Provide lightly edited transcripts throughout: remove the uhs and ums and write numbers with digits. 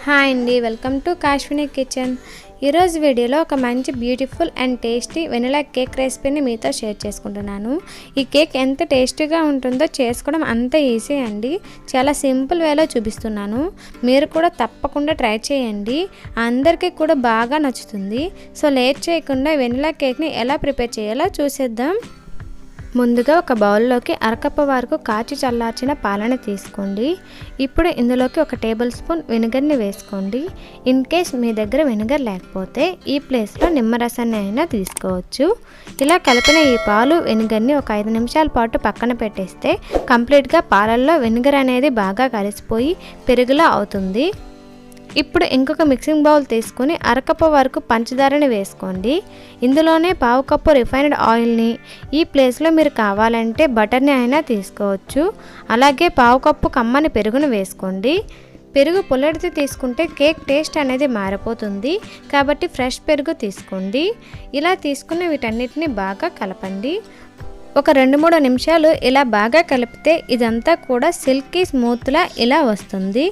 Hi అండి, welcome to కాశ్విని kitchen. ఈరోజు వీడియోలో ఒక మంచి beautiful and tasty vanilla cake రెసిపీని మీతో షేర్ చేసుకుంటున్నాను. ఈ కేక్ ఎంత టేస్టీగా ఉంటుందో చేసుకోవడం అంత ఈజీ అండి. చాలా సింపుల్ వేలో చూపిస్తున్నాను. మీరు కూడా తప్పకుండా ట్రై చేయండి. అందరికీ కూడా బాగా నచ్చుతుంది. సో లేట్ చేయకుండా వెనిలా కేక్ని ఎలా ప్రిపేర్ చేయాలో చూసేద్దాం. ముందుగా ఒక బౌల్లోకి అరకప్పు వరకు కాచి చల్లార్చిన పాలను తీసుకోండి. ఇప్పుడు ఇందులోకి ఒక టేబుల్ స్పూన్ వెనిగర్ని వేసుకోండి. ఇన్ కేస్ మీ దగ్గర వెనిగర్ లేకపోతే ఈ ప్లేస్లో నిమ్మరసాన్ని అయినా తీసుకోవచ్చు. ఇలా కలిపిన ఈ పాలు వెనిగర్ని ఒక 5 నిమిషాల పాటు పక్కన పెట్టేస్తే కంప్లీట్గా పాలల్లో వెనిగర్ అనేది బాగా కలిసిపోయి పెరుగులా అవుతుంది. ఇప్పుడు ఇంకొక మిక్సింగ్ బౌల్ తీసుకొని అరకప్పు వరకు పంచదారని వేసుకోండి. ఇందులోనే పావు కప్పు రిఫైన్డ్ ఆయిల్ని, ఈ ప్లేస్లో మీరు కావాలంటే బటర్ని అయినా తీసుకోవచ్చు. అలాగే పావు కప్పు కమ్మని పెరుగును వేసుకోండి. పెరుగు పుల్లటిది తీసుకుంటే కేక్ టేస్ట్ అనేది మారిపోతుంది కాబట్టి ఫ్రెష్ పెరుగు తీసుకోండి. ఇలా తీసుకున్న వీటన్నిటిని బాగా కలపండి. ఒక 2-3 నిమిషాలు ఇలా బాగా కలిపితే ఇదంతా కూడా సిల్కీ స్మూత్లా ఇలా వస్తుంది.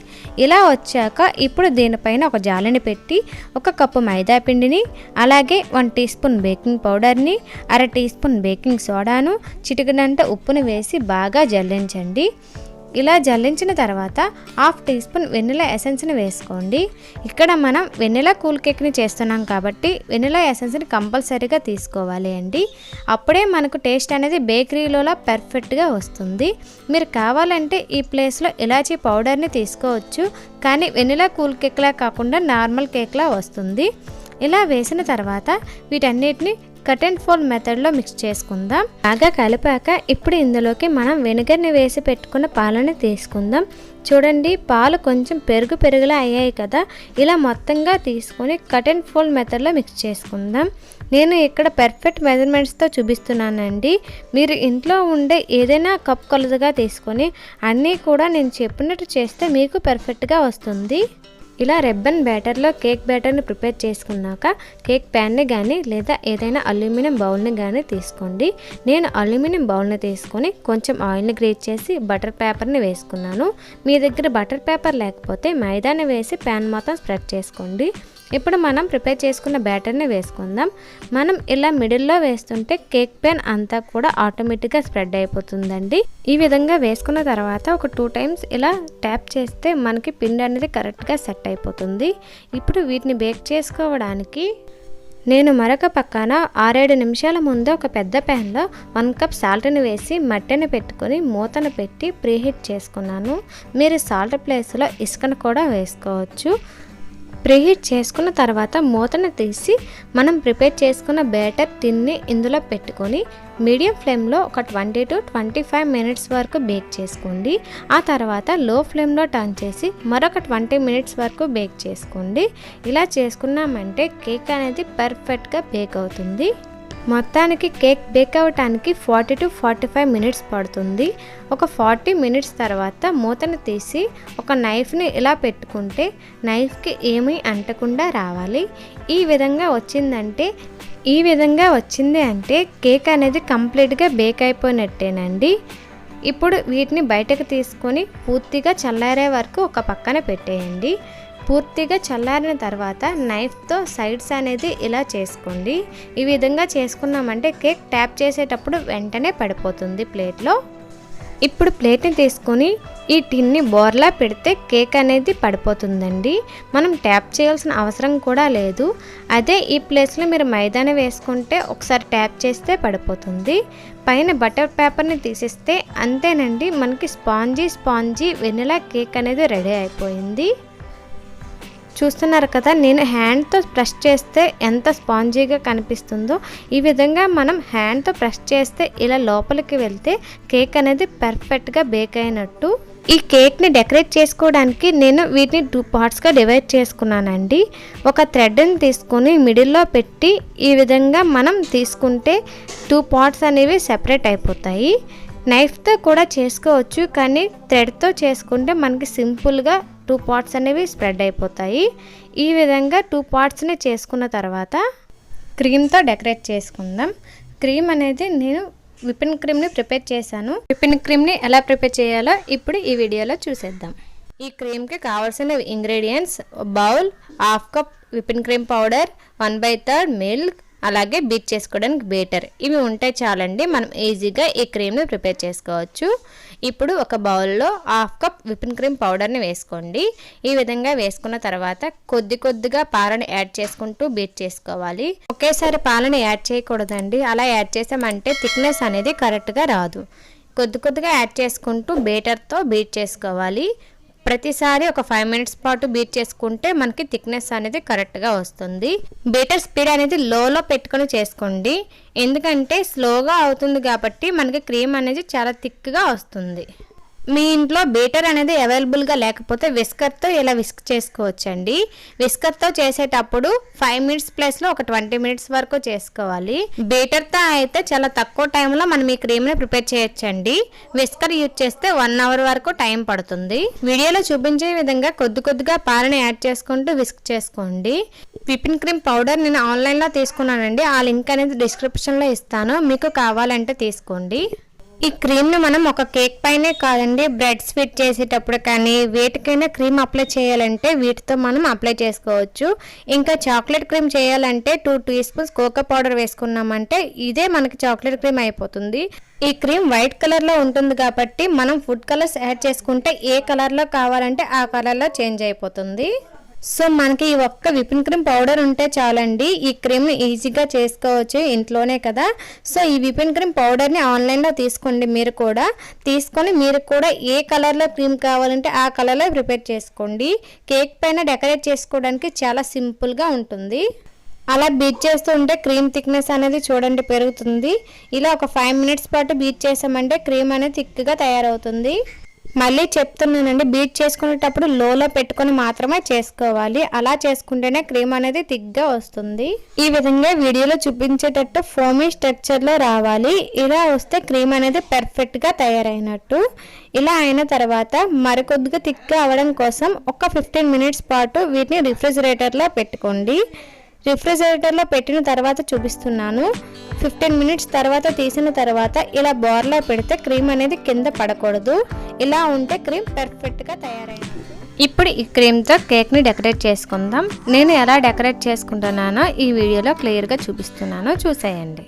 ఇలా వచ్చాక ఇప్పుడు దీనిపైన ఒక జాలిని పెట్టి 1 కప్పు మైదా పిండిని, అలాగే 1 టీ స్పూన్ బేకింగ్ పౌడర్ని, 1/2 టీ స్పూన్ బేకింగ్ సోడాను, చిటికెడంత ఉప్పును వేసి బాగా జల్లించండి. ఇలా జల్లించిన తర్వాత 1/2 టీ స్పూన్ వెనిలా ఎసెన్స్ని వేసుకోండి. ఇక్కడ మనం వెనిలా కూల్ కేక్ని చేస్తున్నాం కాబట్టి వెనిలా ఎసెన్స్ని కంపల్సరీగా తీసుకోవాలి అండి. అప్పుడే మనకు టేస్ట్ అనేది బేకరీలోలా పర్ఫెక్ట్గా వస్తుంది. మీరు కావాలంటే ఈ ప్లేస్లో ఇలాచీ పౌడర్ని తీసుకోవచ్చు, కానీ వెనిలా కూల్ కేక్లా కాకుండా నార్మల్ కేక్లా వస్తుంది. ఇలా వేసిన తర్వాత వీటన్నిటిని కట్ అండ్ ఫోల్డ్ మెథడ్లో మిక్స్ చేసుకుందాం. బాగా కలిపాక ఇప్పుడు ఇందులోకి మనం వెనిగర్ని వేసి పెట్టుకున్న పాలని తీసుకుందాం. చూడండి, పాలు కొంచెం పెరుగులా అయ్యాయి కదా. ఇలా మొత్తంగా తీసుకొని కట్ అండ్ ఫోల్డ్ మెథడ్లో మిక్స్ చేసుకుందాం. నేను ఇక్కడ పర్ఫెక్ట్ మెజర్మెంట్స్తో చూపిస్తున్నానండి. మీరు ఇంట్లో ఉండే ఏదైనా కప్ కొలతగా తీసుకొని అన్నీ కూడా నేను చెప్పినట్టు చేస్తే మీకు పర్ఫెక్ట్గా వస్తుంది. ఇలా రెబ్బన్ బ్యాటర్లో కేక్ బ్యాటర్ని ప్రిపేర్ చేసుకున్నాక కేక్ ప్యాన్ని కానీ లేదా ఏదైనా అల్యూమినియం బౌల్ని కానీ తీసుకోండి. నేను అల్యూమినియం బౌల్ని తీసుకొని కొంచెం ఆయిల్ని గ్రేట్ చేసి బటర్ పేపర్ని వేసుకున్నాను. మీ దగ్గర బటర్ పేపర్ లేకపోతే మైదాని వేసి ప్యాన్ మొత్తం స్ప్రెడ్ చేసుకోండి. ఇప్పుడు మనం ప్రిపేర్ చేసుకున్న బ్యాటర్ని వేసుకుందాం. మనం ఇలా మిడిల్లో వేస్తుంటే కేక్ ప్యాన్ అంతా కూడా ఆటోమేటిక్గా స్ప్రెడ్ అయిపోతుందండి. ఈ విధంగా వేసుకున్న తర్వాత ఒక 2 టైమ్స్ ఇలా ట్యాప్ చేస్తే మనకి పిండి అనేది కరెక్ట్గా సెట్ అయిపోతుంది. ఇప్పుడు వీటిని బేక్ చేసుకోవడానికి నేను మరొక పక్కన 6-7 నిమిషాల ముందు ఒక పెద్ద ప్యాన్లో 1 కప్ సాల్ట్ని వేసి మట్టెని పెట్టుకొని మూతను పెట్టి ప్రీహీట్ చేసుకున్నాను. మీరు సాల్ట్ ప్లేస్లో ఇసుకను కూడా వేసుకోవచ్చు. ప్రీహీట్ చేసుకున్న తర్వాత మూతను తీసి మనం ప్రిపేర్ చేసుకున్న బ్యాటర్ టిన్ని ఇందులో పెట్టుకొని మీడియం ఫ్లేమ్లో ఒక 20 to 25 మినిట్స్ వరకు బేక్ చేసుకోండి. ఆ తర్వాత లో ఫ్లేమ్లో టర్న్ చేసి మరొక 20 మినిట్స్ వరకు బేక్ చేసుకోండి. ఇలా చేసుకున్నామంటే కేక్ అనేది పర్ఫెక్ట్గా బేక్ అవుతుంది. మొత్తానికి కేక్ బేక్ అవ్వటానికి 40 to 45 మినిట్స్ పడుతుంది. ఒక 40 మినిట్స్ తర్వాత మూతను తీసి ఒక నైఫ్ని ఇలా పెట్టుకుంటే నైఫ్కి ఏమీ అంటకుండా రావాలి. ఈ విధంగా వచ్చింది అంటే కేక్ అనేది కంప్లీట్గా బేక్ అయిపోయినట్టేనండి. ఇప్పుడు వీటిని బయటకు తీసుకొని పూర్తిగా చల్లారే వరకు ఒక పక్కన పెట్టేయండి. పూర్తిగా చల్లారిన తర్వాత నైఫ్తో సైడ్స్ అనేది ఇలా చేసుకోండి. ఈ విధంగా చేసుకున్నామంటే కేక్ ట్యాప్ చేసేటప్పుడు వెంటనే పడిపోతుంది ప్లేట్లో. ఇప్పుడు ప్లేట్ని తీసుకొని ఈ టిన్ని బోర్లా పెడితే కేక్ అనేది పడిపోతుందండి. మనం ట్యాప్ చేయాల్సిన అవసరం కూడా లేదు. అదే ఈ ప్లేస్లో మీరు మైదాని వేసుకుంటే ఒకసారి ట్యాప్ చేస్తే పడిపోతుంది. పైన బటర్ పేపర్ని తీసేస్తే అంతేనండి, మనకి స్పాంజీ వెనిలా కేక్ అనేది రెడీ అయిపోయింది. చూస్తున్నారు కదా, నేను హ్యాండ్తో ప్రెస్ చేస్తే ఎంత స్పాంజీగా కనిపిస్తుందో. ఈ విధంగా మనం హ్యాండ్తో ప్రెస్ చేస్తే ఇలా లోపలికి వెళ్తే కేక్ అనేది పర్ఫెక్ట్గా బేక్ అయినట్టు. ఈ కేక్ని డెకరేట్ చేసుకోవడానికి నేను వీటిని 2 పార్ట్స్గా డివైడ్ చేసుకున్నానండి. ఒక థ్రెడ్ని తీసుకొని మిడిల్లో పెట్టి ఈ విధంగా మనం తీసుకుంటే 2 పార్ట్స్ అనేవి సెపరేట్ అయిపోతాయి. నైఫ్తో కూడా చేసుకోవచ్చు, కానీ థ్రెడ్తో చేసుకుంటే మనకి సింపుల్గా 2 పార్ట్స్ అనేవి స్ప్రెడ్ అయిపోతాయి. ఈ విధంగా 2 పార్ట్స్ని చేసుకున్న తర్వాత క్రీమ్తో డెకరేట్ చేసుకుందాం. క్రీమ్ అనేది నేను విప్పింగ్ క్రీమ్ని ప్రిపేర్ చేశాను. విప్పింగ్ క్రీమ్ని ఎలా ప్రిపేర్ చేయాలో ఇప్పుడు ఈ వీడియోలో చూసేద్దాం. ఈ క్రీమ్కి కావాల్సిన ingredients bowl, half cup whipping cream powder, 1/3 milk, అలాగే బీట్ చేసుకోవడానికి బీటర్. ఇవి ఉంటే చాలండి, మనం ఈజీగా ఈ క్రీమ్ని ప్రిపేర్ చేసుకోవచ్చు. ఇప్పుడు ఒక బౌల్లో హాఫ్ కప్ విప్పింగ్ క్రీమ్ పౌడర్ని వేసుకోండి. ఈ విధంగా వేసుకున్న తర్వాత కొద్దిగా పాలను యాడ్ చేసుకుంటూ బీట్ చేసుకోవాలి. ఒకేసారి పాలను యాడ్ చేయకూడదండి, అలా యాడ్ చేసామంటే థిక్నెస్ అనేది కరెక్ట్గా రాదు. కొద్దిగా యాడ్ చేసుకుంటూ బీటర్తో బీట్ చేసుకోవాలి. ప్రతిసారి ఒక 5 మినిట్స్ పాటు బీట్ చేసుకుంటే మనకి థిక్నెస్ అనేది కరెక్ట్గా వస్తుంది. బీటర్ స్పీడ్ అనేది లోలో పెట్టుకొని చేసుకోండి, ఎందుకంటే స్లోగా అవుతుంది కాబట్టి మనకి క్రీమ్ అనేది చాలా థిక్గా వస్తుంది. మీ ఇంట్లో బీటర్ అనేది అవైలబుల్గా లేకపోతే విస్కర్తో ఇలా విస్క్ చేసుకోవచ్చండి. విస్కర్తో చేసేటప్పుడు 5 మినిట్స్ ప్లేస్లో ఒక 20 మినిట్స్ వరకు చేసుకోవాలి. బీటర్తో అయితే చాలా తక్కువ టైంలో మనం ఈ క్రీమ్ని ప్రిపేర్ చేయొచ్చండి. విస్కర్ యూజ్ చేస్తే 1 అవర్ వరకు టైం పడుతుంది. వీడియోలో చూపించే విధంగా కొద్దిగా పాలను యాడ్ చేసుకుంటూ విస్క్ చేసుకోండి. విప్పింగ్ క్రీమ్ పౌడర్ నేను ఆన్లైన్లో తీసుకున్నానండి, ఆ లింక్ అనేది డిస్క్రిప్షన్లో ఇస్తాను, మీకు కావాలంటే తీసుకోండి. ఈ క్రీమ్ని మనం ఒక కేక్ పైనే కాదండి, బ్రెడ్ స్వీట్ చేసేటప్పుడు కానీ వేటికైనా క్రీమ్ అప్లై చేయాలంటే వీటితో మనం అప్లై చేసుకోవచ్చు. ఇంకా చాక్లెట్ క్రీమ్ చేయాలంటే 2 టీ స్పూన్స్ కోకో పౌడర్ వేసుకున్నామంటే ఇదే మనకి చాక్లెట్ క్రీమ్ అయిపోతుంది. ఈ క్రీమ్ వైట్ కలర్లో ఉంటుంది కాబట్టి మనం ఫుడ్ కలర్స్ యాడ్ చేసుకుంటే ఏ కలర్లో కావాలంటే ఆ కలర్లో చేంజ్ అయిపోతుంది. సో మనకి ఈ ఒక్క విప్పింగ్ క్రీమ్ పౌడర్ ఉంటే చాలండి, ఈ క్రీమ్ని ఈజీగా చేసుకోవచ్చు ఇంట్లోనే కదా. సో ఈ విప్పింగ్ క్రీమ్ పౌడర్ని ఆన్లైన్లో తీసుకోండి, మీరు కూడా ఏ కలర్లో క్రీమ్ కావాలంటే ఆ కలర్లో ప్రిపేర్ చేసుకోండి. కేక్ పైన డెకరేట్ చేసుకోవడానికి చాలా సింపుల్గా ఉంటుంది. అలా బీట్ చేస్తూ ఉంటే క్రీమ్ థిక్నెస్ అనేది చూడండి పెరుగుతుంది. ఇలా ఒక 5 మినిట్స్ పాటు బీట్ చేసామంటే క్రీమ్ అనేది థిక్గా తయారవుతుంది. మళ్ళీ చెప్తున్నానండి, బీట్ చేసుకునేటప్పుడు లోలో పెట్టుకొని మాత్రమే చేసుకోవాలి, అలా చేసుకుంటేనే క్రీమ్ అనేది థిక్గా వస్తుంది. ఈ విధంగా వీడియోలో చూపించేటట్టు ఫోమీ స్ట్రక్చర్లో రావాలి. ఇలా వస్తే క్రీమ్ అనేది పర్ఫెక్ట్గా తయారైనట్టు. ఇలా అయిన తర్వాత మరికొద్దిగా థిక్గా అవ్వడం కోసం ఒక 15 మినిట్స్ పాటు వీటిని రిఫ్రిజిరేటర్లో పెట్టుకోండి. రిఫ్రిజిరేటర్లో పెట్టిన తర్వాత చూపిస్తున్నాను. 15 మినిట్స్ తర్వాత తీసిన తర్వాత ఇలా బోర్లో పెడితే క్రీమ్ అనేది కింద పడకూడదు. ఇలా ఉంటే క్రీమ్ పర్ఫెక్ట్గా తయారైంది. ఇప్పుడు ఈ క్రీమ్తో కేక్ని డెకరేట్ చేసుకుందాం. నేను ఎలా డెకరేట్ చేసుకుంటున్నానో ఈ వీడియోలో క్లియర్గా చూపిస్తున్నాను, చూసేయండి.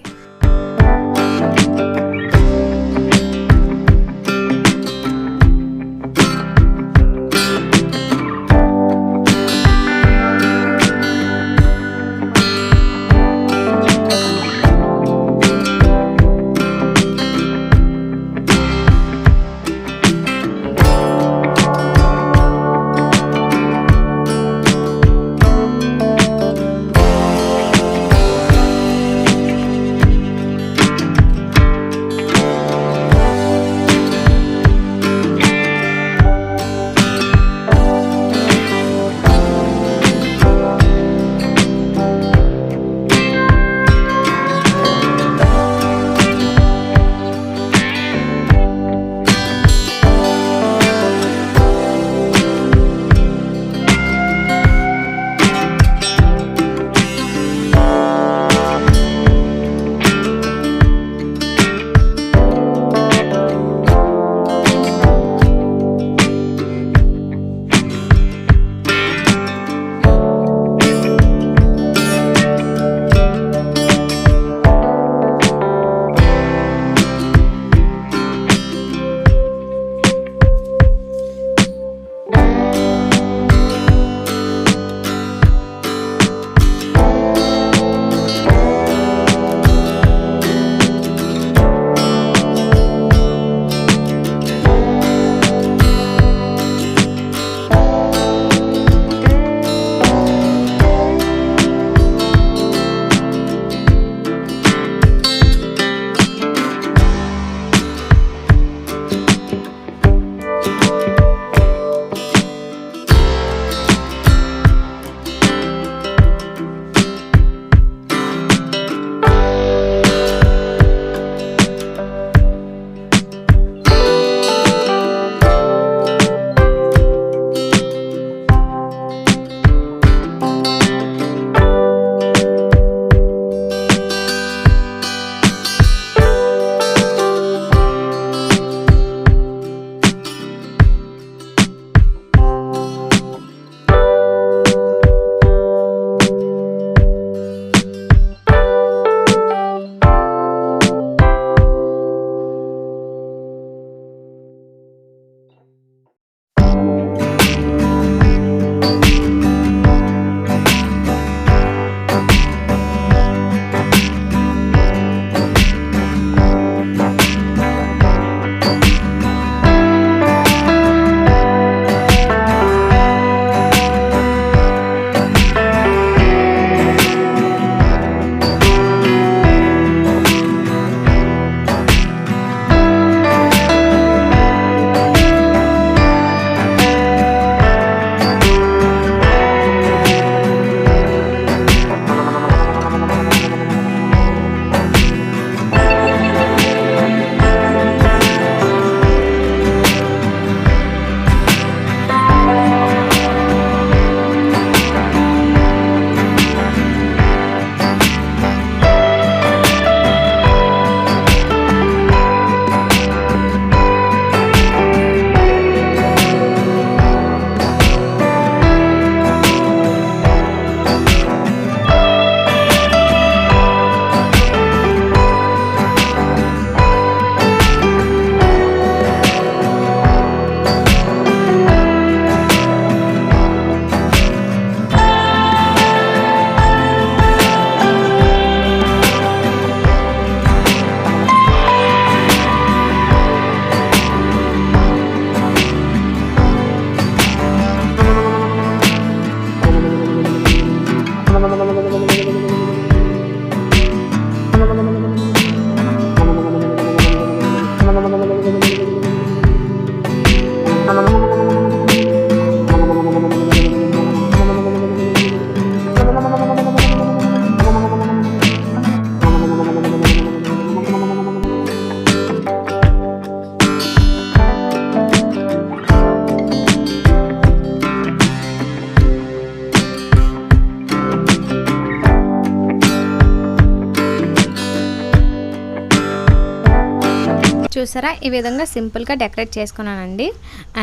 చూసారా, ఈ విధంగా సింపుల్గా డెకరేట్ చేసుకున్నానండి.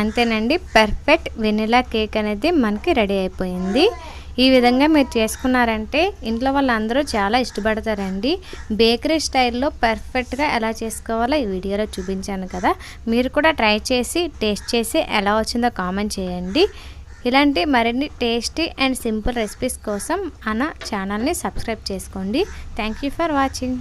అంతేనండి, పర్ఫెక్ట్ వెనిలా కేక్ అనేది మనకి రెడీ అయిపోయింది. ఈ విధంగా మీరు చేసుకున్నారంటే ఇంట్లో వాళ్ళందరూ చాలా ఇష్టపడతారండి. బేకరీ స్టైల్లో పర్ఫెక్ట్గా ఎలా చేసుకోవాలో ఈ వీడియోలో చూపించాను కదా. మీరు కూడా ట్రై చేసి టేస్ట్ చేసి ఎలా వచ్చిందో కామెంట్ చేయండి. ఇలాంటి మరిన్ని టేస్టీ అండ్ సింపుల్ రెసిపీస్ కోసం మన ఛానల్ని సబ్స్క్రైబ్ చేసుకోండి. Thank you for watching.